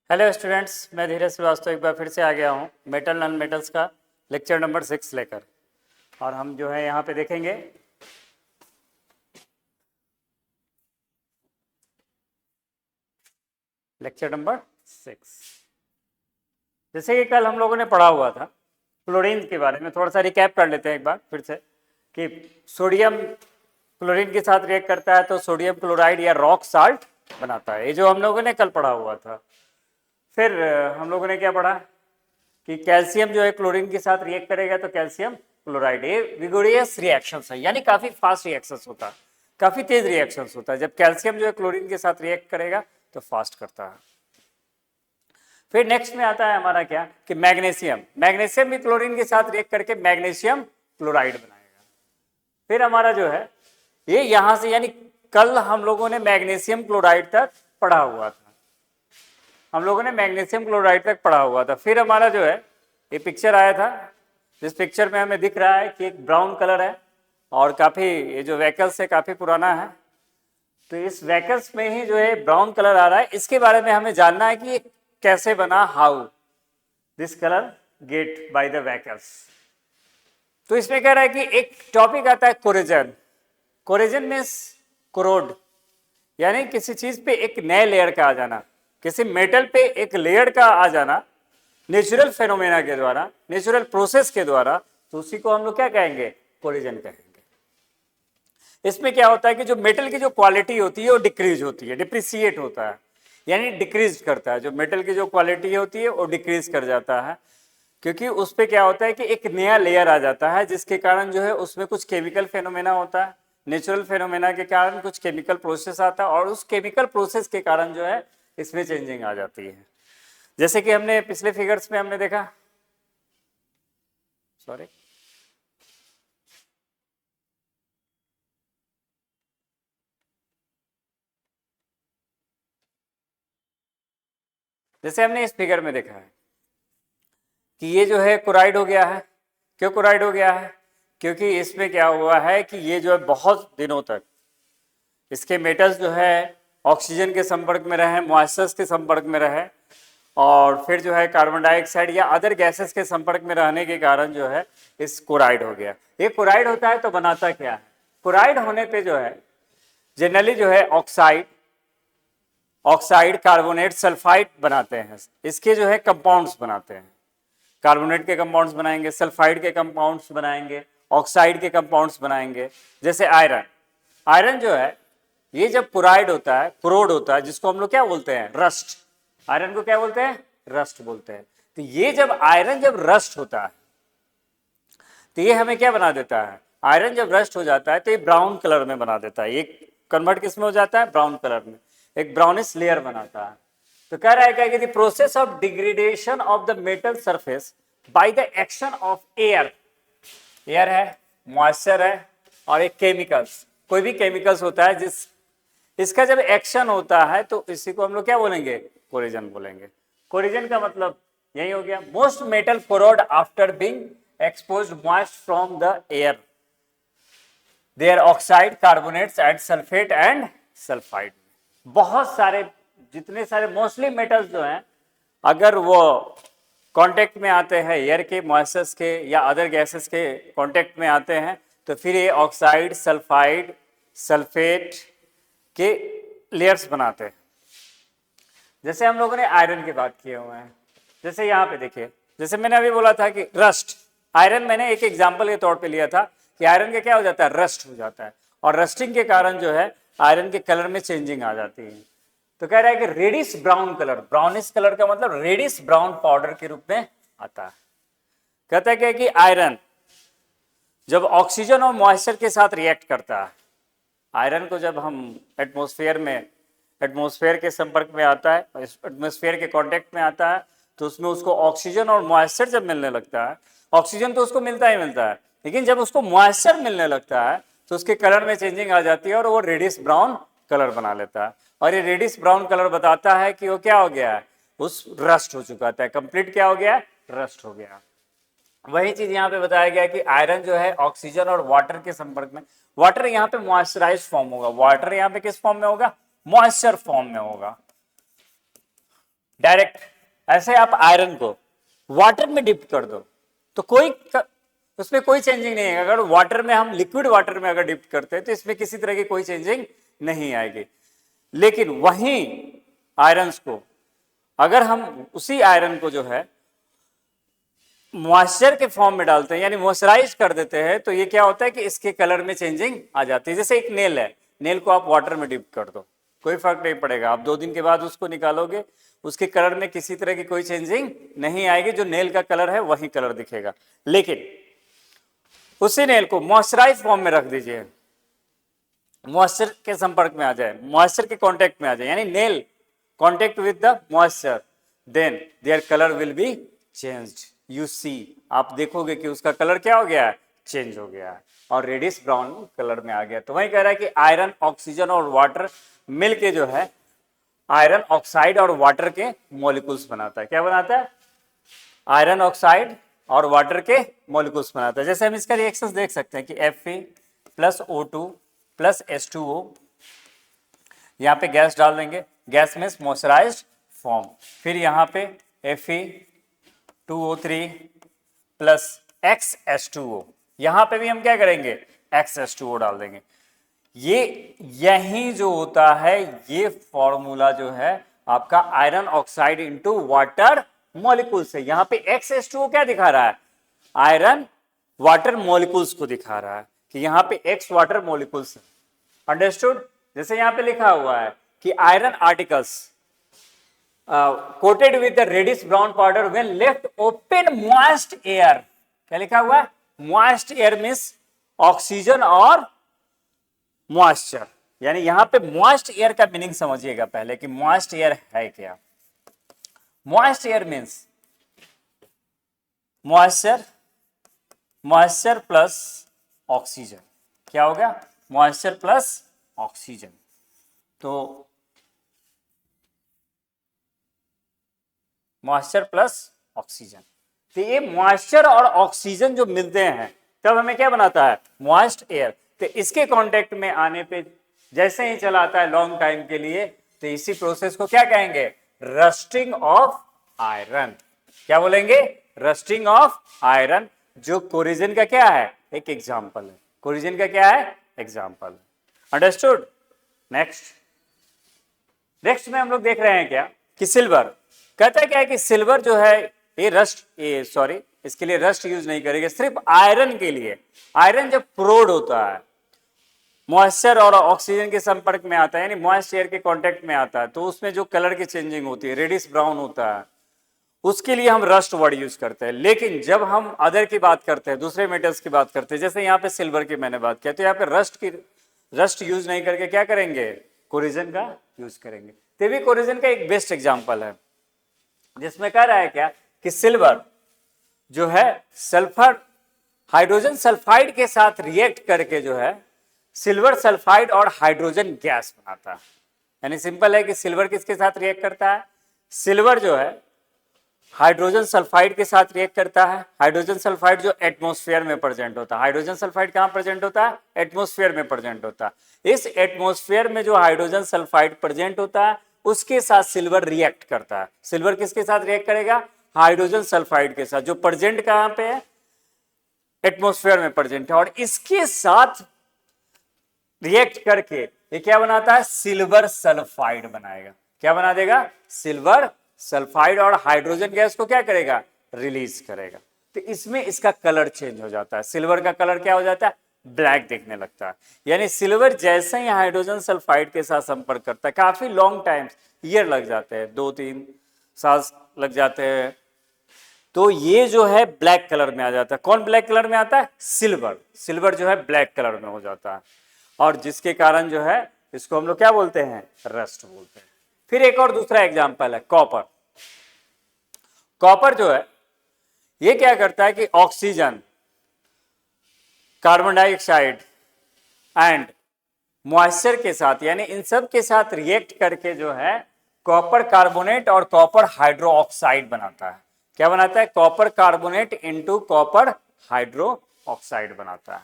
Hello students, मैं धीरज श्रीवास्तव एक बार फिर से आ गया हूँ मेटल नॉन मेटल्स का लेक्चर नंबर 6 लेकर। और हम जो है यहाँ पे देखेंगे लेक्चर नंबर 6। जैसे कि कल हम लोगों ने पढ़ा हुआ था क्लोरीन के बारे में, थोड़ा सा रिकैप कर लेते हैं एक बार फिर से कि सोडियम क्लोरीन के साथ रिएक्ट करता है तो सोडियम क्लोराइड या रॉक साल्ट बनाता है। ये जो हम लोगों ने कल पढ़ा हुआ था। फिर हम लोगों ने क्या पढ़ा कि कैल्शियम जो है क्लोरीन के साथ रिएक्ट करेगा तो कैल्शियम क्लोराइड। ये विगोरियस रिएक्शंस है, यानी काफी फास्ट रिएक्शंस होता है, काफी तेज रिएक्शंस होता है। जब कैल्शियम जो है क्लोरीन के साथ रिएक्ट करेगा तो फास्ट करता है। फिर नेक्स्ट में आता है हमारा क्या कि मैग्नीशियम। मैग्नीशियम भी क्लोरीन के साथ रिएक्ट करके मैग्नीशियम क्लोराइड बनाएगा। फिर हमारा जो है ये यहां से, यानी कल हम लोगों ने मैग्नीशियम क्लोराइड तक पढ़ा हुआ था, हम लोगों ने मैग्नीशियम क्लोराइड तक पढ़ा हुआ था। फिर हमारा जो है ये पिक्चर आया था, जिस पिक्चर में हमें दिख रहा है कि एक ब्राउन कलर है और काफ़ी ये जो व्हीकल्स है काफ़ी पुराना है। तो इस व्हीकल्स में ही जो है ब्राउन कलर आ रहा है, इसके बारे में हमें जानना है कि ये कैसे बना, how this colour get by the vehicles. तो इसमें कह रहा है कि एक टॉपिक आता है कोरेजन। कोरेजन मीन्स कोरोड, यानी किसी चीज पे एक नए लेयर का आ जाना, किसी मेटल पे एक लेयर का आ जाना नेचुरल फेनोमेना के द्वारा, नेचुरल प्रोसेस के द्वारा, तो उसी को हम लोग क्या कहेंगे, कोलिजन कहेंगे। इसमें क्या होता है कि जो मेटल की जो क्वालिटी होती है वो डिक्रीज होती है, डिप्रिसिएट होता है, यानी डिक्रीज करता है। जो मेटल की जो क्वालिटी होती है वो डिक्रीज कर जाता है, क्योंकि उस पर क्या होता है कि एक नया लेयर आ जाता है, जिसके कारण जो है उसमें कुछ केमिकल फेनोमेना होता है। नेचुरल फेनोमेना के कारण कुछ केमिकल प्रोसेस आता है और उस केमिकल प्रोसेस के कारण जो है इसमें चेंजिंग आ जाती है। जैसे कि हमने पिछले फिगर्स में हमने देखा, सॉरी, जैसे हमने इस फिगर में देखा है कि ये जो है क्लोराइड हो गया है। क्यों क्लोराइड हो गया है? क्योंकि इसमें क्या हुआ है कि ये जो है बहुत दिनों तक इसके मेटल्स जो है ऑक्सीजन के संपर्क में रहे, मॉइस्चर्स के संपर्क में रहे, और फिर जो है कार्बन डाइऑक्साइड या अदर गैसेस के संपर्क में रहने के कारण जो है इस क्लोराइड हो गया। ये क्लोराइड होता है तो बनाता क्या है? क्लोराइड होने पे जो है जनरली जो है ऑक्साइड कार्बोनेट सल्फाइड बनाते हैं। इसके जो है कंपाउंड्स बनाते हैं, कार्बोनेट के कंपाउंड्स बनाएंगे, सल्फाइड के कंपाउंड्स बनाएंगे, ऑक्साइड के कंपाउंड्स बनाएंगे। जैसे आयरन, आयरन जो है ये जब क्लोराइड होता है, क्लोराइड होता है, जिसको हम लोग क्या बोलते हैं, रस्ट। आयरन को क्या बोलते हैं? रस्ट बोलते हैं। तो ये जब आयरन जब रस्ट होता है तो ये हमें क्या बना देता है? आयरन जब रस्ट हो जाता है तो ये ब्राउन कलर में बना देता है। ये कन्वर्ट किस में हो जाता है? ब्राउन कलर में, एक ब्राउनिश लेयर बनाता है। तो कह रहा है कि the process of degradation of the metal surface by the action of air, air है, मॉइस्चर है और एक केमिकल्स, कोई भी केमिकल्स होता है, जिस इसका जब एक्शन होता है तो इसी को हम लोग क्या बोलेंगे? कोरिजन बोलेंगे। कोरिजन का मतलब यही हो गया, most metal corrode after being exposed moist from the air, their oxide carbonates and sulfate and sulfide। बहुत सारे, जितने सारे मोस्टली मेटल्स जो हैं अगर वो कांटेक्ट में आते हैं एयर के, मॉइस्चर्स के या अदर गैसेस के कांटेक्ट में आते हैं तो फिर ये ऑक्साइड, सल्फाइड, सल्फेट के लेयर्स बनाते हैं। जैसे हम लोगों ने आयरन की बात किए हुए हैं, जैसे यहाँ पे देखिए, जैसे मैंने अभी बोला था कि रस्ट, आयरन मैंने एक एग्जांपल के तौर पे लिया था कि आयरन का क्या हो जाता है? रस्ट हो जाता है, और रस्टिंग के कारण जो है आयरन के कलर में चेंजिंग आ जाती है। तो कह रहा है कि reddish brown colour, brownish colour का मतलब रेडिश ब्राउन पाउडर के रूप में आता है। कहता है क्या कि आयरन जब ऑक्सीजन और मॉइस्चर के साथ रिएक्ट करता है, आयरन को जब हम एटमॉस्फेयर के संपर्क में आता है, एटमॉस्फेयर के कांटेक्ट में आता है, तो उसमें उसको ऑक्सीजन और मॉइस्चर जब मिलने लगता है, ऑक्सीजन तो उसको मिलता ही मिलता है, लेकिन जब उसको मॉइस्चर मिलने लगता है तो उसके कलर में चेंजिंग आ जाती है और वो रेडिश ब्राउन कलर बना लेता है। और ये रेडिश ब्राउन कलर बताता है कि वो क्या हो गया है, उस रस्ट हो चुका था, कंप्लीट क्या हो गया, रस्ट हो गया। वही चीज यहाँ पे बताया गया कि आयरन जो है ऑक्सीजन और वाटर के संपर्क में, वाटर यहाँ पे मॉइस्चराइज फॉर्म होगा, वाटर यहाँ पे किस फॉर्म में होगा? मॉइस्चर फॉर्म में होगा। डायरेक्ट ऐसे आप आयरन को वाटर में डिप कर दो तो उसमें कोई चेंजिंग नहीं है। अगर वाटर में हम लिक्विड वाटर में अगर डिप करते हैं तो इसमें किसी तरह की कोई चेंजिंग नहीं आएगी। लेकिन वहीं आयरन्स को अगर हम उसी आयरन को जो है मॉइस्चर के फॉर्म में डालते हैं यानी मॉइस्चराइज कर देते हैं तो ये क्या होता है कि इसके कलर में चेंजिंग आ जाती है। जैसे एक नेल है, नेल को आप वाटर में डिप कर दो कोई फर्क नहीं पड़ेगा, आप 2 दिन के बाद उसको निकालोगे उसके कलर में किसी तरह की कोई चेंजिंग नहीं आएगी, जो नेल का कलर है वही कलर दिखेगा। लेकिन उसी नेल को मॉइस्चराइज फॉर्म में रख दीजिए, मॉइस्चर के संपर्क में आ जाए, मॉइस्चर के कांटेक्ट में आ जाए यानी nail contact with the moisture, then their colour will be changed. You see, आप देखोगे कि उसका कलर क्या हो गया है, चेंज हो गया है और रेडिश ब्राउन कलर में आ गया। तो वही कह रहा है कि आयरन ऑक्सीजन और वाटर मिलके जो है आयरन ऑक्साइड और वाटर के मॉलिक्यूल्स बनाता है। क्या बनाता है? आयरन ऑक्साइड और वाटर के मॉलिक्यूल्स बनाता है। जैसे हम इसका रिएक्शंस देख सकते हैं कि Fe+O2 + H2O, यहाँ पे गैस डाल देंगे, गैस में मॉइस्चराइज्ड फॉर्म, फिर यहाँ पे Fe2O3 + XH2O, यहाँ पे भी हम क्या करेंगे, XH2O डाल देंगे। यही जो होता है ये फॉर्मूला जो है आपका iron oxide into water molecules है। यहाँ पे XH2O क्या दिखा रहा है, आयरन वाटर मॉलिक्यूल्स को दिखा रहा है कि यहाँ पे X वाटर मॉलिक्यूल्स। अंडरस्टूड? जैसे यहाँ पे लिखा हुआ है कि iron articles coated with the reddish brown powder when left open moist air. क्या लिखा हुआ है? मॉइस्ट एयर मींस ऑक्सीजन और मॉइस्चर, यानी यहां पे मॉइस्ट एयर का मीनिंग समझिएगा पहले कि मॉइस्ट एयर है क्या। Moist air means moisture plus oxygen. क्या होगा? Moisture plus oxygen. तो मॉइस्चर प्लस ऑक्सीजन, तो ये मॉइस्चर और ऑक्सीजन जो मिलते हैं तब हमें क्या बनाता है, मॉइस्ट एयर। तो इसके कांटेक्ट में आने पे जैसे ही चला आता है लॉन्ग टाइम के लिए, तो इसी प्रोसेस को क्या कहेंगे, रस्टिंग ऑफ आयरन। क्या बोलेंगे? रस्टिंग ऑफ आयरन, जो कोरिजन का क्या है, एक एग्जांपल है। कोरिजन का क्या है, एग्जांपल। अंडरस्टूड? नेक्स्ट में हम लोग देख रहे हैं क्या कि सिल्वर कहता है क्या है कि सिल्वर जो है ये इसके लिए रस्ट यूज नहीं करेंगे, सिर्फ आयरन के लिए। आयरन जब प्रोड होता है, मॉइस्चर और ऑक्सीजन के संपर्क में आता है यानी मॉइस्ट एयर के कांटेक्ट में आता है, तो उसमें जो कलर की चेंजिंग होती है, रेडिश ब्राउन होता है, उसके लिए हम रस्ट वर्ड यूज करते हैं। लेकिन जब हम अदर की बात करते हैं, दूसरे मेटल्स की बात करते हैं, जैसे यहाँ पे सिल्वर की मैंने बात किया, तो यहाँ पे रस्ट यूज नहीं करके क्या करेंगे, कोरिजन का यूज करेंगे। तो भी कोरिजन का एक बेस्ट एग्जाम्पल है, जिसमें कह रहा है क्या कि सिल्वर जो है सल्फर हाइड्रोजन सल्फाइड के साथ रिएक्ट करके जो है सिल्वर सल्फाइड और हाइड्रोजन गैस बनाता है। यानी सिंपल है कि सिल्वर किसके साथ रिएक्ट करता है, सिल्वर जो है हाइड्रोजन सल्फाइड के साथ रिएक्ट करता है। हाइड्रोजन सल्फाइड जो एटमॉस्फेयर में प्रेजेंट होता है, हाइड्रोजन सल्फाइड कहां प्रेजेंट होता है, एटमॉस्फेयर में प्रेजेंट होता है। इस एटमॉस्फेयर में जो हाइड्रोजन सल्फाइड प्रेजेंट होता है उसके साथ सिल्वर रिएक्ट करता है। सिल्वर किसके साथ रिएक्ट करेगा, हाइड्रोजन सल्फाइड के साथ, जो प्रेजेंट कहां पे है, एटमॉस्फेयर में प्रेजेंट है। और इसके साथ रिएक्ट करके ये क्या बनाता है, सिल्वर सल्फाइड बनाएगा। क्या बना देगा, सिल्वर सल्फाइड, और हाइड्रोजन गैस को क्या करेगा, रिलीज करेगा। तो इसमें इसका कलर चेंज हो जाता है, सिल्वर का कलर क्या हो जाता है, ब्लैक दिखने लगता है। यानी सिल्वर जैसे ही हाइड्रोजन सल्फाइड के साथ संपर्क करता है, काफी लॉन्ग टाइम, ईयर लग जाते हैं, 2-3 साल लग जाते हैं, तो ये जो है ब्लैक कलर में आ जाता है। कौन ब्लैक कलर में आता है, सिल्वर जो है ब्लैक कलर में हो जाता है, और जिसके कारण जो है इसको हम लोग क्या बोलते हैं, रस्ट बोलते हैं। फिर एक और दूसरा एग्जांपल है कॉपर। कॉपर जो है ये क्या करता है कि oxygen, carbon dioxide and moisture के साथ, यानी इन सब के साथ रिएक्ट करके जो है कॉपर कार्बोनेट और कॉपर हाइड्रो ऑक्साइड बनाता है। क्या बनाता है, copper carbonate into copper hydro oxide बनाता है,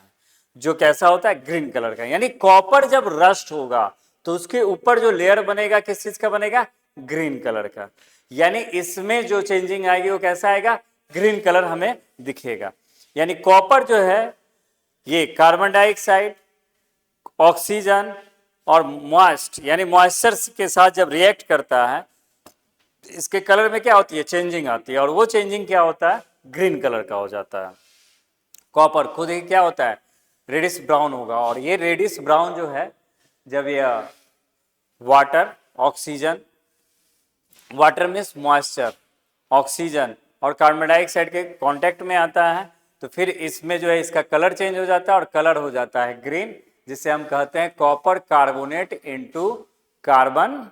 जो कैसा होता है, ग्रीन कलर का। यानी कॉपर जब रस्ट होगा तो उसके ऊपर जो लेयर बनेगा किस चीज का बनेगा, ग्रीन कलर का, यानी इसमें जो चेंजिंग आएगी वो कैसा आएगा, ग्रीन कलर हमें दिखेगा। यानी कॉपर जो है ये कार्बन डाइऑक्साइड, ऑक्सीजन और मॉइस्ट यानी मॉइस्चर के साथ जब रिएक्ट करता है इसके कलर में क्या होती है, चेंजिंग आती है, और वो चेंजिंग क्या होता है, ग्रीन कलर का हो जाता है। कॉपर खुद ही क्या होता है, रेडिश ब्राउन होगा, और ये रेडिश ब्राउन जो है जब ये water, oxygen, water means moisture, oxygen और कार्बन डाइऑक्साइड के कांटेक्ट में आता है तो फिर इसमें जो है इसका कलर चेंज हो जाता है और कलर हो जाता है ग्रीन, जिसे हम कहते हैं copper carbonate into carbon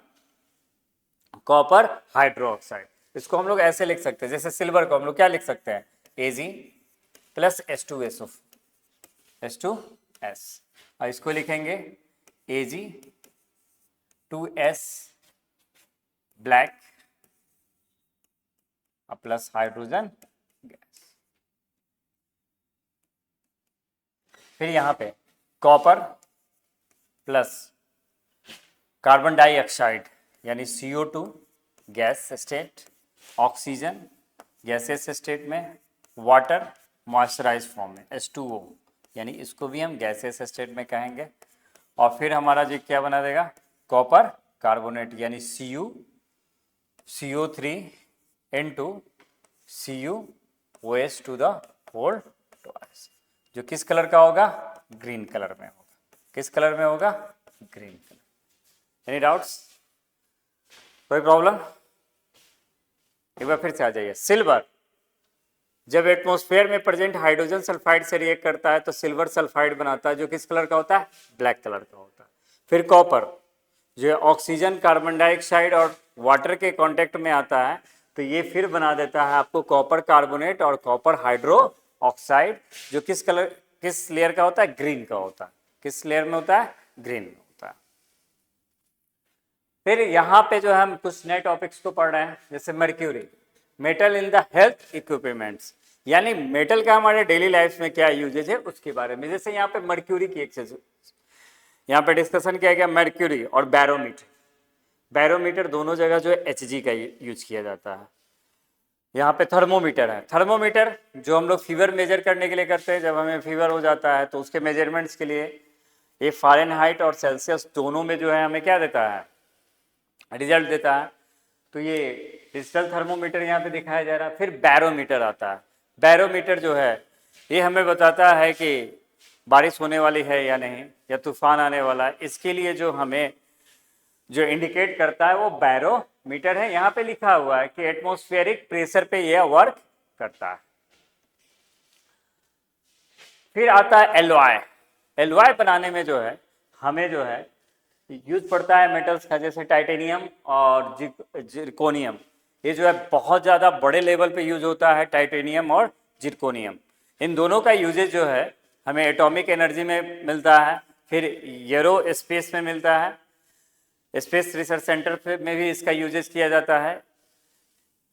copper hydroxide. इसको हम लोग ऐसे लिख सकते हैं, जैसे सिल्वर को हम लोग क्या लिख सकते हैं, Ag प्लस H2SO, H2S, और इसको लिखेंगे Ag2S black plus hydrogen gas. फिर यहां पे कॉपर प्लस कार्बन डाइऑक्साइड यानी CO2 gas state, oxygen gases state में, वाटर मॉइस्चराइज फॉर्म में H2O, यानी इसको भी हम गैसेस स्टेट में कहेंगे। और फिर हमारा जो क्या बना देगा, कॉपर कार्बोनेट यानी CO3 into CuOH two the whole twice, जो किस कलर का होगा, ग्रीन कलर में होगा। किस कलर में होगा, ग्रीन कलर। एनी डाउट्स, कोई प्रॉब्लम? एक बार फिर से आ जाइए। सिल्वर जब एटमॉस्फेयर में प्रेजेंट हाइड्रोजन सल्फाइड से रिएक्ट करता है तो सिल्वर सल्फाइड बनाता है, जो किस कलर का होता है, ब्लैक कलर का होता है। फिर कॉपर जो ऑक्सीजन, कार्बन डाइऑक्साइड और वाटर के कांटेक्ट में आता है तो ये फिर बना देता है आपको कॉपर कार्बोनेट और कॉपर हाइड्रो ऑक्साइड, जो किस कलर, किस लेयर का होता है, ग्रीन का होता है। किस लेयर में होता है, ग्रीन में होता है। फिर यहाँ पे जो हम कुछ नए टॉपिक्स को पढ़ रहे हैं, जैसे mercury, metal in the health equipments, यानी मेटल का हमारे डेली लाइफ में क्या यूजेज है उसके बारे में। जैसे यहाँ पे मर्क्यूरी की एक यहाँ पे डिस्कशन किया गया, मर्क्यूरी और बैरोमीटर। बैरोमीटर दोनों जगह जो है Hg का यूज किया जाता है। यहाँ पे थर्मोमीटर है, थर्मोमीटर जो हम लोग फीवर मेजर करने के लिए करते हैं, जब हमें फीवर हो जाता है तो उसके मेजरमेंट्स के लिए ये फ़ारेनहाइट और सेल्सियस दोनों में जो है हमें क्या देता है, रिजल्ट देता है। तो ये डिजिटल थर्मोमीटर यहाँ पे दिखाया जा रहा है। फिर बैरोमीटर आता है। बैरोमीटर जो है ये हमें बताता है कि बारिश होने वाली है या नहीं, या तूफान आने वाला है। इसके लिए जो हमें जो इंडिकेट करता है वो बैरोमीटर है। यहाँ पे लिखा हुआ है कि एटमॉस्फेरिक प्रेशर पे यह वर्क करता है। फिर आता है एलॉय। एलॉय बनाने में जो है हमें जो है यूज पड़ता है मेटल्स का, जैसे टाइटेनियम और जिरकोनियम। ये जो है बहुत ज़्यादा बड़े लेवल पे यूज होता है, टाइटेनियम और जिरकोनियम। इन दोनों का यूजेज जो है हमें एटॉमिक एनर्जी में मिलता है, फिर एरो स्पेस में मिलता है, स्पेस रिसर्च सेंटर में भी इसका यूजेज किया जाता है,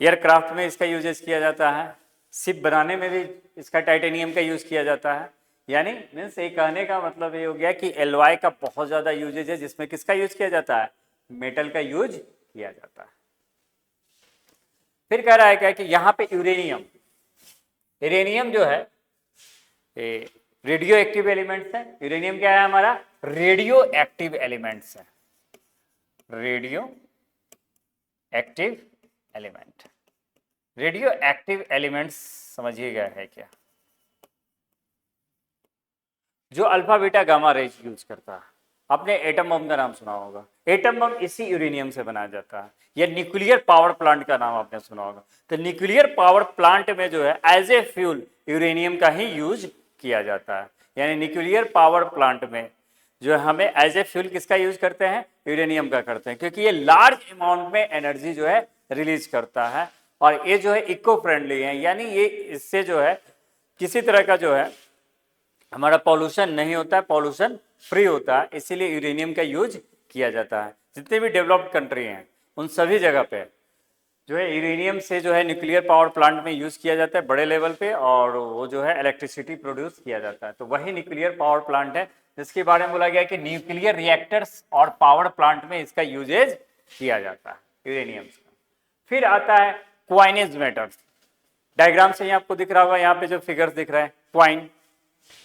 एयरक्राफ्ट में इसका यूजेज किया जाता है, शिप बनाने में भी इसका टाइटेनियम का यूज किया जाता है। यानी मीन्स ये कहने का मतलब ये हो गया कि एलॉय का बहुत ज़्यादा यूजेज है, जिसमें किसका यूज किया जाता है, मेटल का यूज किया जाता है। फिर कह रहा है क्या कि यहाँ पे यूरेनियम, यूरेनियम जो है रेडियो एक्टिव एलिमेंट्स है। यूरेनियम क्या है हमारा, रेडियो एक्टिव एलिमेंट्स है, radio active element. Radio active elements समझिएगा है क्या, जो alpha beta gamma rays use करता है। आपने एटम बम का नाम सुना होगा, एटम बम इसी यूरेनियम से बनाया जाता है। या न्यूक्लियर पावर प्लांट का नाम आपने सुना होगा। तो न्यूक्लियर पावर प्लांट में जो है एज ए फ्यूल यूरेनियम का ही यूज किया जाता है। यानी न्यूक्लियर पावर प्लांट में जो हमें एज ए फ्यूल किसका यूज करते हैं, यूरेनियम का करते हैं, क्योंकि ये लार्ज अमाउंट में एनर्जी जो है रिलीज करता है और ये जो है इको फ्रेंडली है। यानी ये इससे जो है किसी तरह का जो है हमारा पॉल्यूशन नहीं होता है, पॉल्यूशन फ्री होता है, इसीलिए यूरेनियम का यूज किया जाता है। जितने भी डेवलप्ड कंट्री हैं उन सभी जगह पे जो है यूरेनियम से जो है न्यूक्लियर पावर प्लांट में यूज किया जाता है बड़े लेवल पे, और वो जो है इलेक्ट्रिसिटी प्रोड्यूस किया जाता है। तो वही न्यूक्लियर पावर प्लांट है जिसके बारे में बोला गया कि न्यूक्लियर रिएक्टर्स और पावर प्लांट में इसका यूजेज किया जाता है। यूरेनियम का। फिर आता है क्वाइनेज मेटल्स। डायग्राम से ही आपको दिख रहा होगा, यहाँ पे जो फिगर्स दिख रहे हैं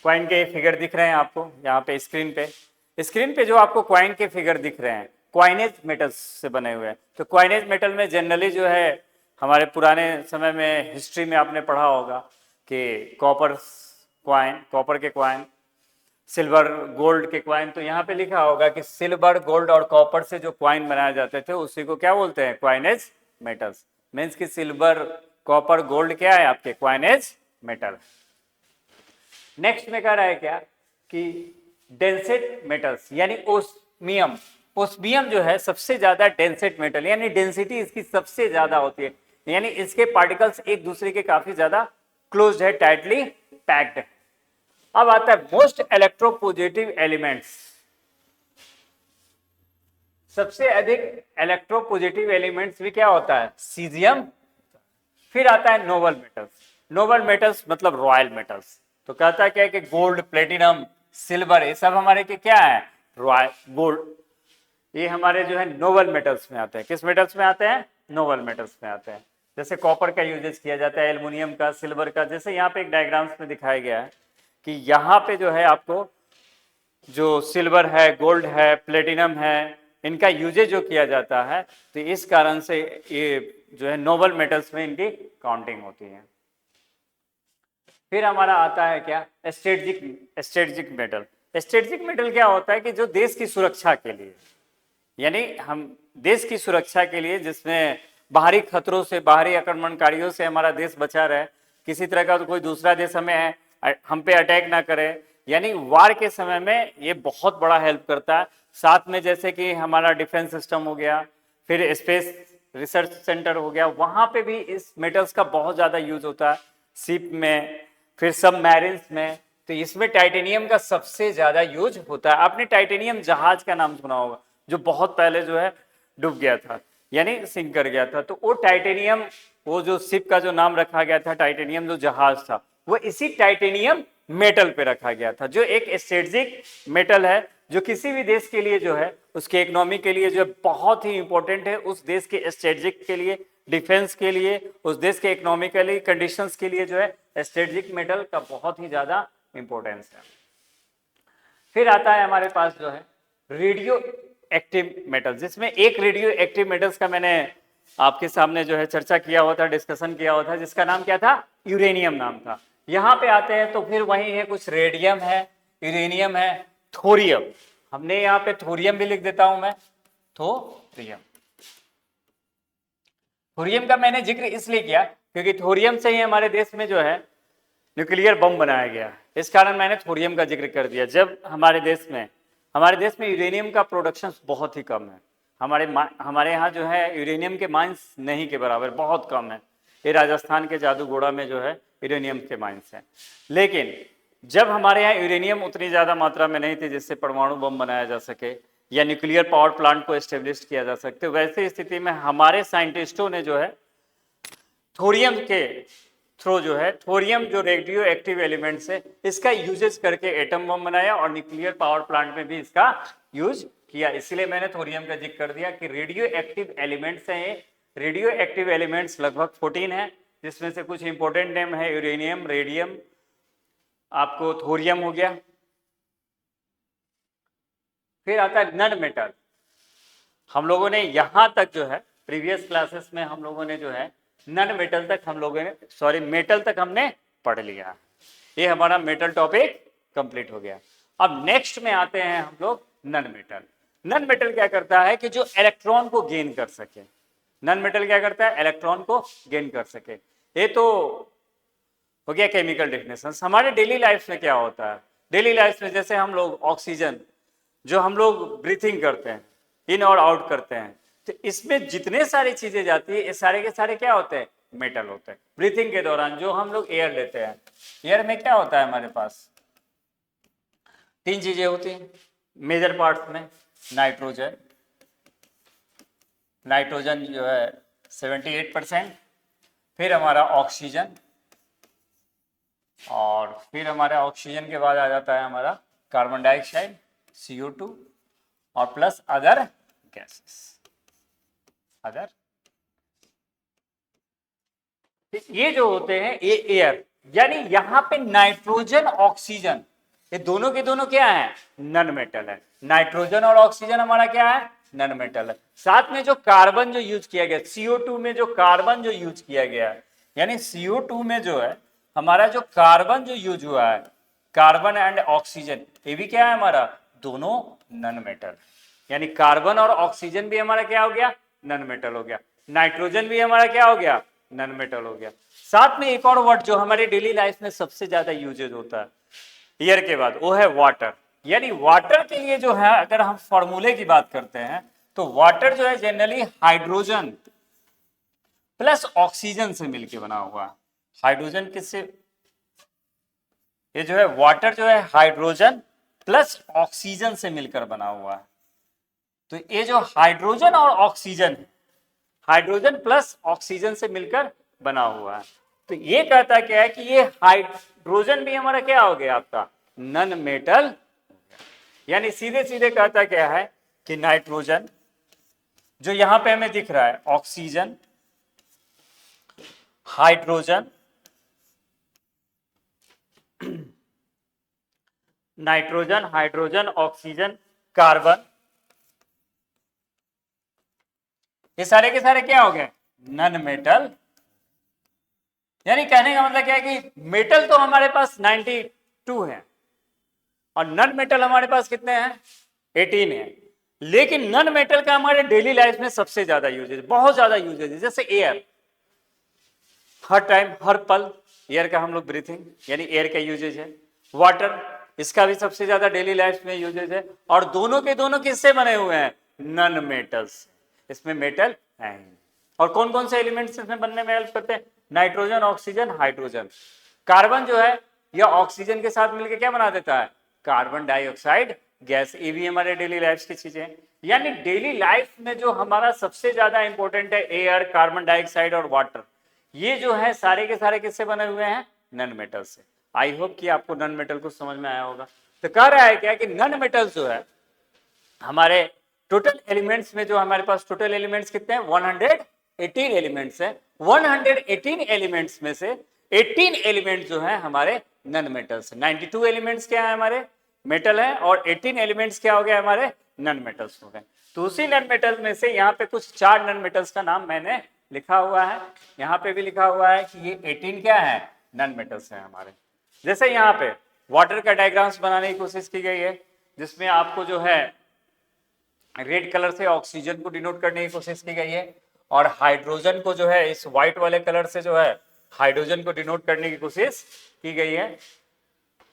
क्वाइन के फिगर दिख रहे हैं आपको यहाँ पे स्क्रीन पे जो आपको क्वाइन के फिगर दिख रहे हैं क्वाइनेज मेटल्स से बने हुए हैं। तो क्वाइनेज मेटल में जनरली जो है हमारे पुराने समय में हिस्ट्री में आपने पढ़ा होगा कि कॉपर के क्वाइन, सिल्वर गोल्ड के क्वाइन। तो यहाँ पे लिखा होगा कि सिल्वर गोल्ड और कॉपर से जो क्वाइन बनाए जाते थे उसी को क्या बोलते हैं, क्वाइनेज मेटल्स। मीन्स कि सिल्वर कॉपर गोल्ड क्या है आपके, क्वाइनेज मेटल। नेक्स्ट में कह रहा है क्या कि डेंसेट मेटल्स यानी ओस्मियम। ओस्मियम जो है सबसे ज्यादा डेंसेट मेटल, यानी डेंसिटी इसकी सबसे ज्यादा होती है, यानी इसके पार्टिकल्स एक दूसरे के काफी ज्यादा क्लोज है, टाइटली पैक्ड है। अब आता है मोस्ट इलेक्ट्रोपॉजिटिव एलिमेंट्स। सबसे अधिक इलेक्ट्रोपॉजिटिव एलिमेंट्स भी क्या होता है, सीजियम। फिर आता है नोबल मेटल्स। नोबल मेटल्स मतलब रॉयल मेटल्स। तो कहता है क्या है कि गोल्ड, प्लेटिनम, सिल्वर, ये सब हमारे के क्या है, रॉयल गोल्ड, ये हमारे जो है नोबल मेटल्स में आते हैं। किस मेटल्स में आते हैं, नोबल मेटल्स में आते हैं। जैसे कॉपर का यूजेज किया जाता है, एल्युमिनियम का, सिल्वर का। जैसे यहाँ पे एक डायग्राम्स में दिखाया गया है कि यहाँ पे जो है आपको जो सिल्वर है, गोल्ड है, प्लेटिनम है, इनका यूजेज जो किया जाता है, तो इस कारण से ये जो है नोबल मेटल्स में इनकी काउंटिंग होती है। फिर हमारा आता है क्या, स्ट्रेटेजिक मेटल। स्ट्रेटेजिक मेटल क्या होता है कि जो देश की सुरक्षा के लिए, यानी हम देश की सुरक्षा के लिए, जिसमें बाहरी खतरों से, बाहरी आक्रमणकारियों से हमारा देश बचा रहे, किसी तरह का तो कोई दूसरा देश हम पे अटैक ना करे, यानी वार के समय में ये बहुत बड़ा हेल्प करता है। साथ में जैसे कि हमारा डिफेंस सिस्टम हो गया, फिर स्पेस रिसर्च सेंटर हो गया, वहां पे भी इस मेटल्स का बहुत ज्यादा यूज होता है, शिप में, फिर सबमरीन्स में। तो इसमें टाइटेनियम का सबसे ज्यादा यूज होता है। आपने टाइटेनियम जहाज का नाम सुना होगा, जो बहुत पहले जो है डूब गया था, यानी सिंक कर गया था। तो वो टाइटेनियम, वो जो शिप का जो नाम रखा गया था टाइटेनियम, जो जहाज था, वो इसी टाइटेनियम मेटल पे रखा गया था, जो एक स्ट्रेटेजिक मेटल है, जो किसी भी देश के लिए जो है उसके इकोनॉमी के लिए जो है बहुत ही इंपॉर्टेंट है। उस देश के स्ट्रेटेजिक के लिए, डिफेंस के लिए, उस देश के इकोनॉमिकली कंडीशंस के लिए जो है स्ट्रेटेजिक मेटल का बहुत ही ज्यादा इंपॉर्टेंस है। फिर आता है हमारे पास जो है रेडियो एक्टिव मेटल, जिसमें एक रेडियो एक्टिव मेटल्स का मैंने आपके सामने जो है चर्चा किया हुआ था, डिस्कशन किया हुआ था, जिसका नाम क्या था, यूरेनियम नाम था। यहाँ पे आते हैं तो फिर वही है, कुछ रेडियम है, यूरेनियम है, थोरियम। हमने यहाँ पे थोरियम भी लिख देता हूं मैं, थोरियम। थोरियम का मैंने जिक्र इसलिए किया क्योंकि थोरियम से ही हमारे देश में जो है न्यूक्लियर बम बनाया गया, इस कारण मैंने थोरियम का जिक्र कर दिया। जब हमारे देश में यूरेनियम का प्रोडक्शन बहुत ही कम है। हमारे यहाँ जो है यूरेनियम के माइंस नहीं के बराबर, बहुत कम है। ये राजस्थान के जादूगोड़ा में जो है यूरेनियम के माइंस हैं। लेकिन जब हमारे यहाँ यूरेनियम उतनी ज़्यादा मात्रा में नहीं थी जिससे परमाणु बम बनाया जा सके या न्यूक्लियर पावर प्लांट को एस्टेब्लिश किया जा सकते, वैसे स्थिति में हमारे साइंटिस्टों ने जो है थोरियम के थ्रू जो है, थोरियम जो रेडियो एक्टिव एलिमेंट्स है, इसका यूजेस करके एटम बम बनाया और न्यूक्लियर पावर प्लांट में भी इसका यूज किया। इसलिए मैंने थोरियम का जिक्र कर दिया कि रेडियो एक्टिव एलिमेंट्स हैं। रेडियो एक्टिव एलिमेंट्स लगभग 14 है, जिसमें से कुछ इंपॉर्टेंट नेम है, यूरेनियम, रेडियम, आपको थोरियम हो गया। फिर आता है नन मेटल। हम लोगों ने यहां तक जो है प्रीवियस क्लासेस में हम लोगों ने जो है नन मेटल तक मेटल तक हमने पढ़ लिया। ये हमारा मेटल टॉपिक कंप्लीट हो गया। अब नेक्स्ट में आते हैं हम लोग नन मेटल। नन मेटल क्या करता है कि जो इलेक्ट्रॉन को गेन कर सके। नन मेटल क्या करता है, इलेक्ट्रॉन को गेन कर सके। ये तो हो गया केमिकल डेफिनेशन। हमारे डेली लाइफ में क्या होता है, डेली लाइफ में जैसे हम लोग ऑक्सीजन जो हम लोग ब्रीथिंग करते हैं, इन और आउट करते हैं, तो इसमें जितने सारी चीजें जाती है, ये सारे के सारे क्या होते हैं, मेटल होते हैं। ब्रीथिंग के दौरान जो हम लोग एयर लेते हैं, एयर में क्या होता है हमारे पास, 3 चीजें होती हैं मेजर पार्ट्स में। नाइट्रोजन जो है 78%, फिर हमारा ऑक्सीजन, और फिर हमारा ऑक्सीजन के बाद आ जाता है हमारा कार्बन डाइऑक्साइड CO2 और प्लस अदर गैसेस। अदर, ये जो होते हैं ये एयर, यानी यहां पे नाइट्रोजन ऑक्सीजन ये दोनों के दोनों क्या है, नन मेटल है। नाइट्रोजन और ऑक्सीजन हमारा क्या है, नन मेटल है। साथ में जो कार्बन जो यूज किया गया CO2 में, जो कार्बन जो यूज किया गया है, यानी CO2 में जो है हमारा जो कार्बन जो यूज हुआ है, कार्बन एंड ऑक्सीजन, ये भी क्या है हमारा, दोनों नन मेटल। यानी कार्बन और ऑक्सीजन भी हमारा क्या हो गया, नन मेटल हो गया। नाइट्रोजन भी हमारा क्या हो गया, नन मेटल हो गया। साथ में एक और वर्ड जो हमारे डेली लाइफ में सबसे ज्यादा यूजेज होता है एयर के बाद, वो है वाटर। यानी वाटर के लिए जो है अगर हम फॉर्मूले की बात करते हैं तो वाटर जो है जनरली हाइड्रोजन प्लस ऑक्सीजन से मिलकर बना हुआ है। हाइड्रोजन किससे, ये जो है वाटर जो है हाइड्रोजन प्लस ऑक्सीजन से मिलकर बना हुआ है। तो ये जो हाइड्रोजन और ऑक्सीजन, हाइड्रोजन प्लस ऑक्सीजन से मिलकर बना हुआ है। तो ये कहता क्या है कि ये हाइड्रोजन भी हमारा क्या हो गया आपका, नन मेटल। यानी सीधे सीधे कहता क्या है कि नाइट्रोजन जो यहां पे हमें दिख रहा है, oxygen, hydrogen, nitrogen, hydrogen, oxygen, carbon, ये सारे के सारे क्या हो गए, नन मेटल। यानी कहने का मतलब क्या है कि मेटल तो हमारे पास 92 है और नन मेटल हमारे पास कितने हैं, 18 है। लेकिन नन मेटल का हमारे डेली लाइफ में सबसे ज्यादा यूजेज, बहुत ज्यादा यूजेज है। जैसे एयर, हर टाइम हर पल एयर का हम लोग ब्रीथिंग, यानी एयर का यूजेज है। वाटर, इसका भी सबसे ज्यादा डेली लाइफ में यूजेज है। और दोनों के दोनों किससे बने हुए हैं, नन मेटल्स, इसमें मेटल है। और कौन कौन से एलिमेंट्स इसमें बनने में हेल्प करते हैं, नाइट्रोजन, ऑक्सीजन, हाइड्रोजन। कार्बन जो है यह ऑक्सीजन के साथ मिलकर क्या बना देता है, कार्बन डाइऑक्साइड गैस। ये भी हमारे डेली लाइफ की चीजें हैं। यानी डेली लाइफ में जो हमारा सबसे ज्यादा इंपॉर्टेंट है एयर, कार्बन डाइऑक्साइड और वाटर, ये जो है सारे के सारे किससे बने हुए हैं, नन मेटल से। आई होप कि आपको नन मेटल को समझ में आया होगा। तो कह रहा है क्या कि नन मेटल जो है हमारे टोटल एलिमेंट्स में, जो हमारे पास टोटल एलिमेंट्स कितने हैं, 118 एलिमेंट्स है। 118 एलिमेंट्स में से 18 एलिमेंट जो है हमारे नन मेटल्स है। 92 एलिमेंट्स क्या है हमारे, मेटल है, और 18 एलिमेंट्स क्या हो गए हमारे, नन मेटल्स हो गए। तो उसी नन मेटल में से यहाँ पे कुछ 4 नन मेटल्स का नाम मैंने लिखा हुआ है, यहाँ पे भी लिखा हुआ है कि ये 18 क्या है, नन मेटल्स है हमारे। जैसे यहाँ पे वाटर का डायग्राम्स बनाने की कोशिश की गई है, जिसमें आपको जो है रेड कलर से ऑक्सीजन को डिनोट करने की कोशिश की गई है, और हाइड्रोजन को जो है इस व्हाइट वाले कलर से जो है हाइड्रोजन को डिनोट करने की कोशिश की गई है।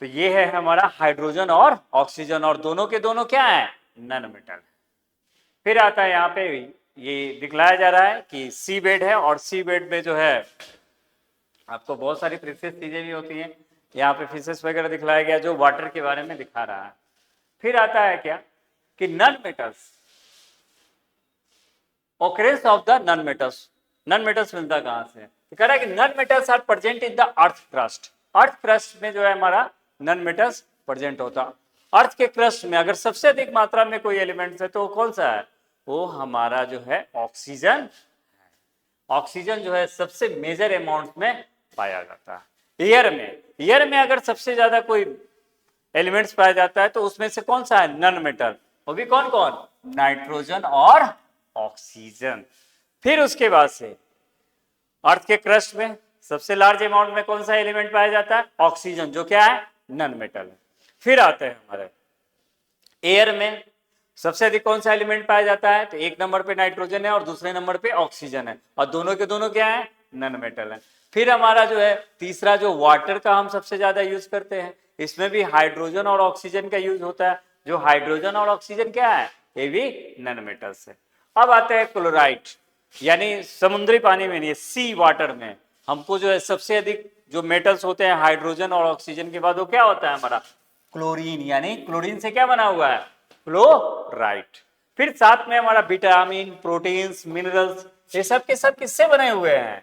तो ये है हमारा हाइड्रोजन और ऑक्सीजन, और दोनों के दोनों क्या है, नन मेटल। फिर आता है यहाँ पे ये दिखलाया जा रहा है कि सी बेड है, और सी बेड में जो है आपको बहुत सारी प्रीशियस चीजें भी होती हैं। यहाँ पे फिशेस वगैरह दिखलाया गया जो वाटर के बारे में दिखा रहा है। फिर आता है क्या कि non metals, occurrence of the non metals. Non metals मिलता कहां से, तो कह रहा है कि non metals are present in the earth crust. Earth crust में जो है हमारा नन मेटल्स प्रेजेंट होता। अर्थ के क्रस्ट में अगर सबसे अधिक मात्रा में कोई एलिमेंट्स है तो कौन सा है, वो हमारा जो है ऑक्सीजन। ऑक्सीजन जो है सबसे मेजर अमाउंट में पाया जाता है। एयर में अगर सबसे ज्यादा कोई एलिमेंट्स पाया जाता है तो उसमें से कौन सा है, नन मेटल। वो भी कौन कौन, नाइट्रोजन और ऑक्सीजन। फिर उसके बाद से अर्थ के क्रस्ट में सबसे लार्ज अमाउंट में कौन सा एलिमेंट पाया जाता है, ऑक्सीजन, जो क्या है, नन मेटल है। फिर आते हैं हमारे एयर में सबसे अधिक कौन सा एलिमेंट पाया जाता है, तो एक नंबर पे नाइट्रोजन है और दूसरे नंबर पे ऑक्सीजन है, और दोनों के दोनों क्या है, नन मेटल है। फिर हमारा जो है तीसरा जो वाटर का हम सबसे ज्यादा यूज करते हैं, इसमें भी हाइड्रोजन और ऑक्सीजन का यूज होता है। जो हाइड्रोजन और ऑक्सीजन क्या है, ये भी नन मेटल्स है। अब आते हैं क्लोराइड, यानी समुद्री पानी में नहीं, सी वाटर में हमको जो है सबसे अधिक जो मेटल्स होते हैं हाइड्रोजन और ऑक्सीजन के बाद, वो क्या होता है हमारा, क्लोरीन। यानी क्लोरीन से क्या बना हुआ है, क्लोराइड। फिर साथ में हमारा विटामिन, प्रोटीन्स, मिनरल्स, ये सब के सब किससे बने हुए हैं,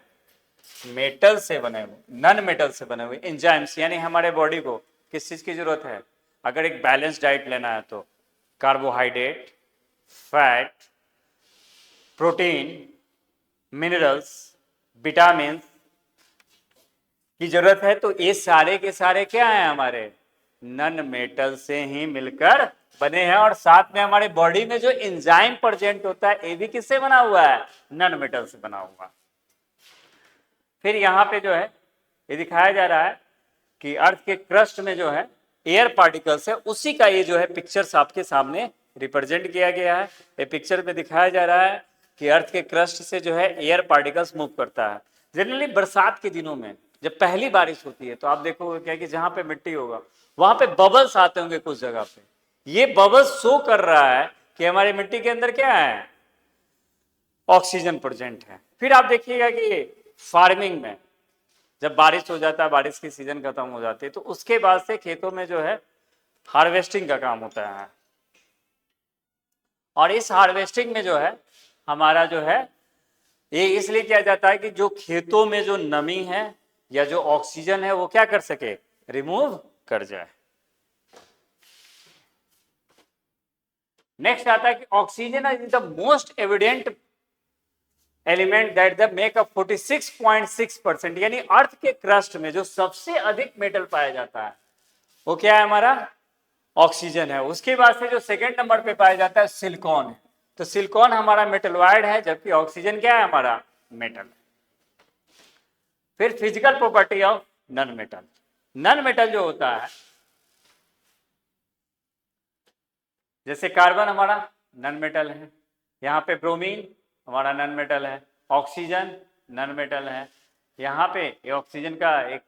मेटल से बने हुए, नन मेटल से बने हुए। एंजाइम्स, यानी हमारे बॉडी को किस चीज की जरूरत है, अगर एक बैलेंस डाइट लेना है तो carbohydrate, fat, protein, minerals, vitamin की जरूरत है, तो ये सारे के सारे क्या है हमारे नन मेटल से ही मिलकर बने हैं। और साथ में हमारे बॉडी में जो एंजाइम प्रेजेंट होता है ये भी किससे बना हुआ है, नन मेटल से बना हुआ। फिर यहाँ पे जो है ये दिखाया जा रहा है कि अर्थ के क्रस्ट में जो है एयर पार्टिकल्स है, उसी का ये जो है पिक्चर्स आपके सामने रिप्रेजेंट किया गया है। ये पिक्चर में दिखाया जा रहा है कि अर्थ के क्रस्ट से जो है एयर पार्टिकल्स मूव करता है। जनरली बरसात के दिनों में जब पहली बारिश होती है तो आप देखोगे क्या कि जहां पे मिट्टी होगा वहां पे बबल्स आते होंगे कुछ जगह पे। ये बबल्स शो कर रहा है कि हमारी मिट्टी के अंदर क्या है, ऑक्सीजन प्रेजेंट है। फिर आप देखिएगा कि फार्मिंग में जब बारिश हो जाता है, बारिश की सीजन खत्म हो जाती है, तो उसके बाद से खेतों में जो है हार्वेस्टिंग का काम होता है। और इस हार्वेस्टिंग में जो है हमारा जो है ये इसलिए किया जाता है कि जो खेतों में जो नमी है या जो ऑक्सीजन है वो क्या कर सके, रिमूव कर जाए। नेक्स्ट आता है कि oxygen is the most evident element that the make up 46.6%, यानी अर्थ के क्रस्ट में जो सबसे अधिक मेटल पाया जाता है वो क्या है, हमारा ऑक्सीजन है। उसके बाद से जो सेकंड नंबर पे पाया जाता है सिलिकॉन है। तो सिलिकॉन हमारा मेटलॉइड है, जबकि ऑक्सीजन क्या है हमारा मेटल। फिर physical property of non metal. Non metal जो होता है, जैसे कार्बन हमारा नन मेटल है, यहाँ पे ब्रोमीन हमारा नन मेटल है, ऑक्सीजन नन मेटल है, यहाँ पे ये ऑक्सीजन का एक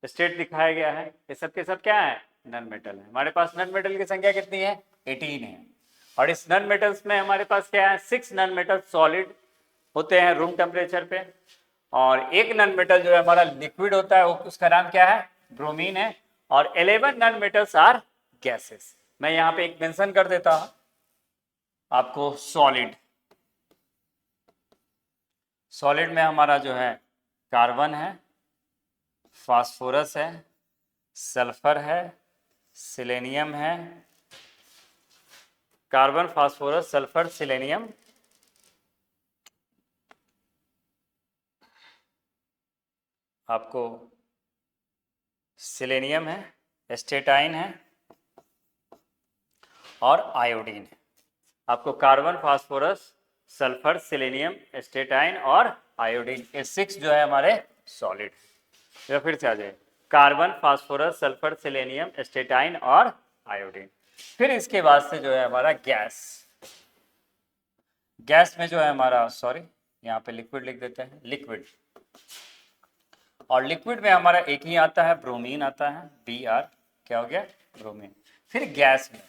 स्टेट दिखाया गया है, ये सब के सब क्या है, नन मेटल है। हमारे पास नन मेटल की संख्या कितनी है, 18 है। और इस नन मेटल्स में हमारे पास क्या है, 6 नन मेटल सॉलिड होते हैं रूम टेम्परेचर पे, और एक नन मेटल जो है हमारा लिक्विड होता है, उसका नाम क्या है, ब्रोमीन है। और 11 नन मेटल्स आर गैसेस। मैं यहाँ पे एक मेंशन कर देता हूं आपको, सॉलिड। सॉलिड में हमारा जो है कार्बन है, फास्फोरस है, सल्फर है, सिलेनियम है। कार्बन, फास्फोरस, सल्फर, सिलेनियम, आपको सिलेनियम है, एस्टेटाइन है और आयोडीन है। आपको carbon, phosphorus, sulphur, selenium, astatine और आयोडीन, ये 6 जो है हमारे सॉलिड। या फिर से आ जाए, carbon, phosphorus, sulphur, selenium, astatine और आयोडीन। फिर इसके बाद से जो है हमारा गैस। गैस में जो है हमारा, सॉरी यहाँ पे लिक्विड लिख देते हैं, लिक्विड। और लिक्विड में हमारा एक ही आता है, ब्रोमीन आता है, Br, क्या हो गया, ब्रोमीन। फिर गैस में,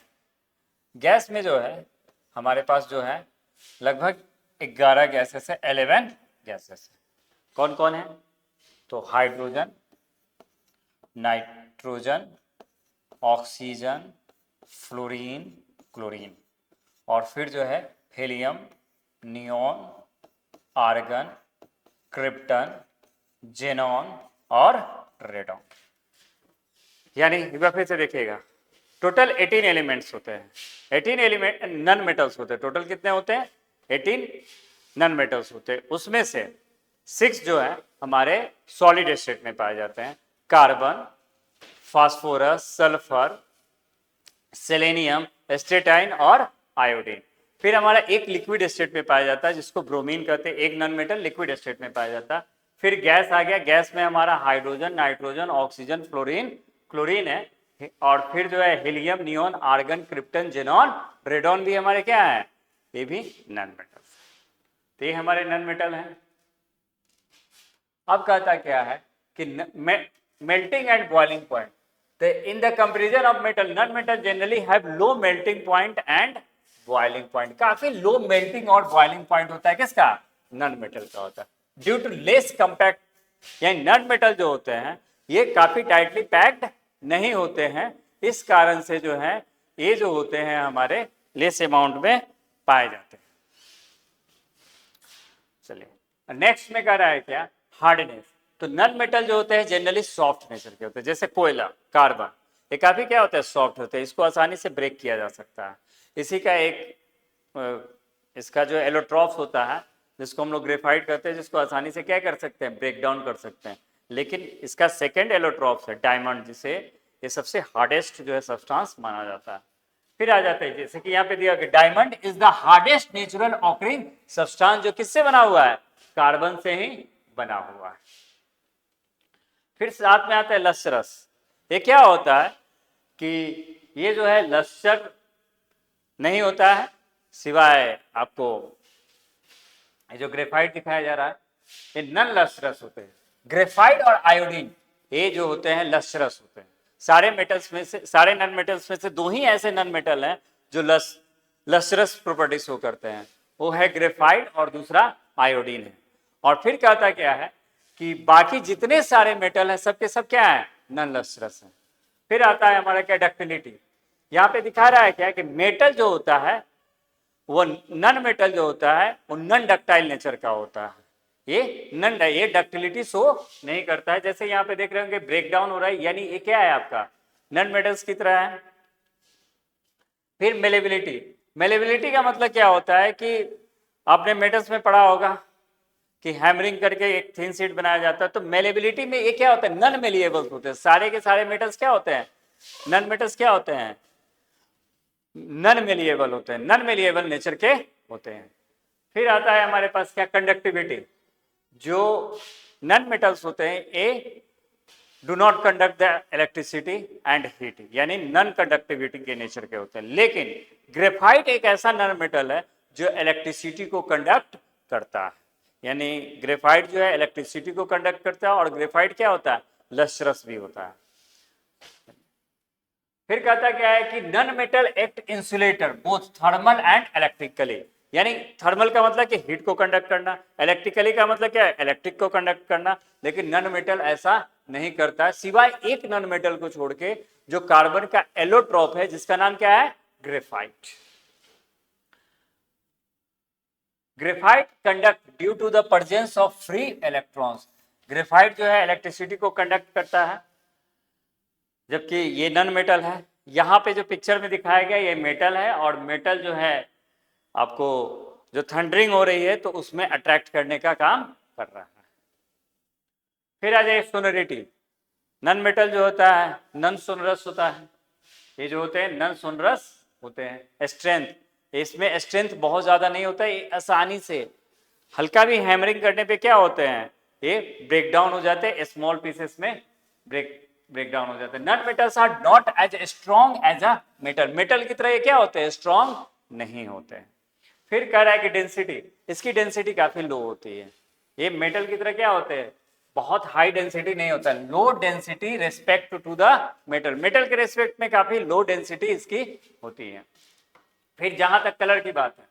गैस में जो है हमारे पास जो है लगभग 11 गैसेस है, 11 गैसेस है। कौन कौन है, तो hydrogen, nitrogen, oxygen, fluorine, chlorine, और फिर जो है helium, neon, argon, krypton, xenon और रेडॉन। यानी एक बार फिर से देखिएगा, टोटल 18 एलिमेंट्स होते हैं, 18 एलिमेंट नन मेटल्स होते हैं। टोटल कितने होते हैं, 18 नन मेटल्स होते हैं। उसमें से 6 जो है हमारे सॉलिड स्टेट में पाए जाते हैं, carbon, phosphorus, sulphur, selenium, astatine और आयोडीन। फिर हमारा एक लिक्विड स्टेट में पाया जाता है जिसको ब्रोमीन कहते हैं, एक नन मेटल लिक्विड स्टेट में पाया जाता है। फिर गैस आ गया, गैस में हमारा hydrogen, nitrogen, oxygen, fluorine, chlorine है। और फिर जो है helium, neon, argon, krypton, xenon, radon भी हमारे क्या है, ये भी नन मेटल्स। तो ये हमारे नन मेटल हैं। अब कहता क्या है कि मेल्टिंग एंड बॉइलिंग पॉइंट। तो in the comparison of metal, non metal generally have low melting point and boiling point. काफी लो मेल्टिंग और बॉइलिंग पॉइंट होता है, किसका, नन मेटल का होता है। ड्यू टू लेस कंपैक्ट, यानी नन मेटल जो होते हैं ये काफी टाइटली पैक्ड नहीं होते हैं, इस कारण से जो है ये जो होते हैं हमारे लेस अमाउंट में पाए जाते हैं। चलिए नेक्स्ट में कह रहा है क्या, हार्डनेस। तो नन मेटल जो होते हैं जनरली सॉफ्ट नेचर के होते हैं, जैसे कोयला, कार्बन, ये काफी क्या होता है, सॉफ्ट होते हैं, इसको आसानी से ब्रेक किया जा सकता है। इसी का एक इसका जो एलोट्रॉप्स होता है जिसको हम लोग ग्रेफाइट कहते हैं, जिसको आसानी से क्या कर सकते हैं, ब्रेक डाउन कर सकते हैं। लेकिन इसका सेकेंड एलोट्रॉप्स है डायमंड, जिसे ये सबसे हार्डेस्ट जो है सब्सटेंस माना जाता है। फिर आ जाते हैं, जैसे कि यहाँ पे दिया कि diamond is the hardest natural occurring substance, जो किससे बना हुआ है, कार्बन से ही बना हुआ है। फिर साथ में आता है लस्टरस। ये क्या होता है कि ये जो है लस्टर नहीं होता है, सिवाय आपको ये जो ग्रेफाइट दिखाया जा रहा है ये नन लस्टरस होते हैं। ग्रेफाइट और आयोडीन ये जो होते हैं लस्टरस होते हैं। सारे मेटल्स में से, सारे नन मेटल्स में से दो ही ऐसे नन मेटल हैं जो लस्टरस प्रॉपर्टी शो करते हैं, वो है ग्रेफाइट और दूसरा आयोडीन है। और फिर कहता क्या है कि बाकी जितने सारे मेटल हैं सबके सब क्या है, नन लस्टरस है। फिर आता है हमारा क्या, डक्टिलिटी। यहाँ पे दिखा रहा है क्या कि मेटल जो होता है वो नन मेटल जो होता है वो नन डक्टाइल नेचर का होता है। ये डक्टिलिटी शो नहीं करता है। जैसे यहाँ पे देख रहे होंगे ब्रेक डाउन हो रहा है, यानी ये क्या है आपका नन मेटल्स की तरह है। फिर मेलेबिलिटी। मेलेबिलिटी का मतलब क्या होता है कि आपने मेटल्स में पढ़ा होगा कि हैमरिंग करके एक थिन शीट बनाया जाता है। तो मेलेबिलिटी में ये क्या होता है, नन मेलिएबल्स होते हैं। सारे के सारे मेटल्स क्या होते हैं, नन मेटल्स क्या होते हैं, नन मेलिएबल होते हैं, नन मेलिएबल नेचर के होते हैं। फिर आता है हमारे पास क्या, कंडक्टिविटी। जो नन मेटल्स होते हैं a do not conduct the electricity and heat, यानी नन कंडक्टिविटी के नेचर के होते हैं। लेकिन ग्रेफाइट एक ऐसा नन मेटल है जो इलेक्ट्रिसिटी को कंडक्ट करता है, यानी ग्रेफाइट जो है इलेक्ट्रिसिटी को कंडक्ट करता है। और ग्रेफाइट क्या होता है, लस्टरस भी होता है। फिर कहता क्या है कि non metal act insulator both thermal and electrically, यानी थर्मल का मतलब कि हीट को कंडक्ट करना, इलेक्ट्रिकली का मतलब क्या है, इलेक्ट्रिक को कंडक्ट करना। लेकिन नन मेटल ऐसा नहीं करता है, सिवाय एक नन मेटल को छोड़ के जो कार्बन का एलोट्रॉप है, जिसका नाम क्या है, graphite. Graphite conduct due to the presence of free electrons. Graphite जो है इलेक्ट्रिसिटी को कंडक्ट करता है, जबकि ये नन मेटल है। यहाँ पे जो पिक्चर में दिखाया गया ये मेटल है, और मेटल जो है आपको जो थंडरिंग हो रही है तो उसमें अट्रैक्ट करने का काम कर रहा है। फिर आ जाए सोनरिटी। नन मेटल जो होता है नन सोनरस होता है, ये जो होते हैं नन सोनरस होते हैं। स्ट्रेंथ, इसमें स्ट्रेंथ बहुत ज्यादा नहीं होता है, ये आसानी से हल्का भी हैमरिंग करने पे क्या होते हैं, ये ब्रेक डाउन हो जाते हैं, स्मॉल पीसेस में ब्रेक डाउन हो जाते हैं। Non metals are not as strong as a metal, metal की तरह ये क्या होते हैं, स्ट्रॉन्ग नहीं होते हैं। फिर कह रहा है कि डेंसिटी, इसकी डेंसिटी काफी लो होती है। ये मेटल की तरह क्या होते हैं, बहुत हाई डेंसिटी नहीं होता, low density respect to the metal, metal के रेस्पेक्ट में काफी लो डेंसिटी इसकी होती है। फिर जहां तक कलर की बात है,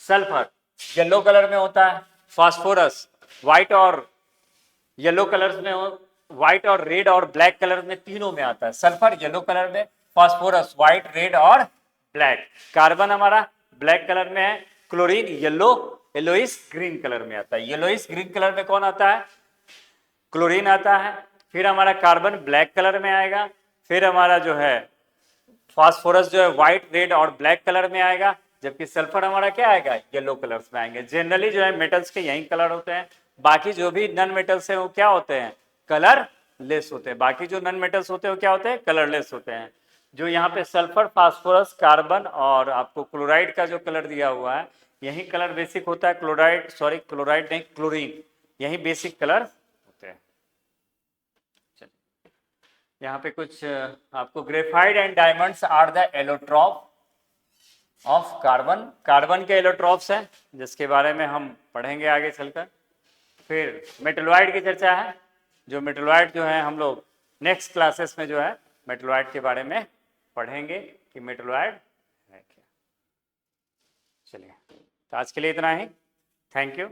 सल्फर येलो कलर में होता है, फास्फोरस व्हाइट और येलो कलर्स में हो, व्हाइट और रेड और ब्लैक कलर में तीनों में आता है। सल्फर येलो कलर में, फास्फोरस व्हाइट, रेड और ब्लैक। कार्बन हमारा ब्लैक कलर में है, क्लोरीन येलोइस ग्रीन कलर में आता है। येलोइस ग्रीन कलर में कौन आता है, क्लोरीन आता है। फिर हमारा कार्बन ब्लैक कलर में आएगा। फिर हमारा जो है फास्फोरस जो है व्हाइट, रेड और ब्लैक कलर में आएगा, जबकि सल्फर हमारा क्या आएगा, येलो कलर्स में आएंगे। जनरली जो है मेटल्स के यही कलर होते हैं। बाकी जो भी नन मेटल्स हैं वो क्या होते हैं, कलर लेस होते हैं। बाकी जो नन मेटल्स होते हैं वो क्या होते हैं, कलरलेस होते हैं। जो यहाँ पे सल्फर, फास्फोरस, कार्बन और आपको क्लोराइड का जो कलर दिया हुआ है, यही कलर बेसिक होता है। क्लोराइड नहीं, क्लोरीन, यही बेसिक कलर होते हैं। यहाँ पे कुछ आपको graphite and diamonds are the allotrope of carbon, carbon के एलोट्रॉप्स हैं जिसके बारे में हम पढ़ेंगे आगे चलकर। फिर मेटलॉइड की चर्चा है, जो मेटलॉइड जो है हम लोग नेक्स्ट क्लासेस में जो है मेटलॉइड के बारे में पढ़ेंगे कि मेटलॉइड है क्या। चलिए, तो आज के लिए इतना ही। Thank you.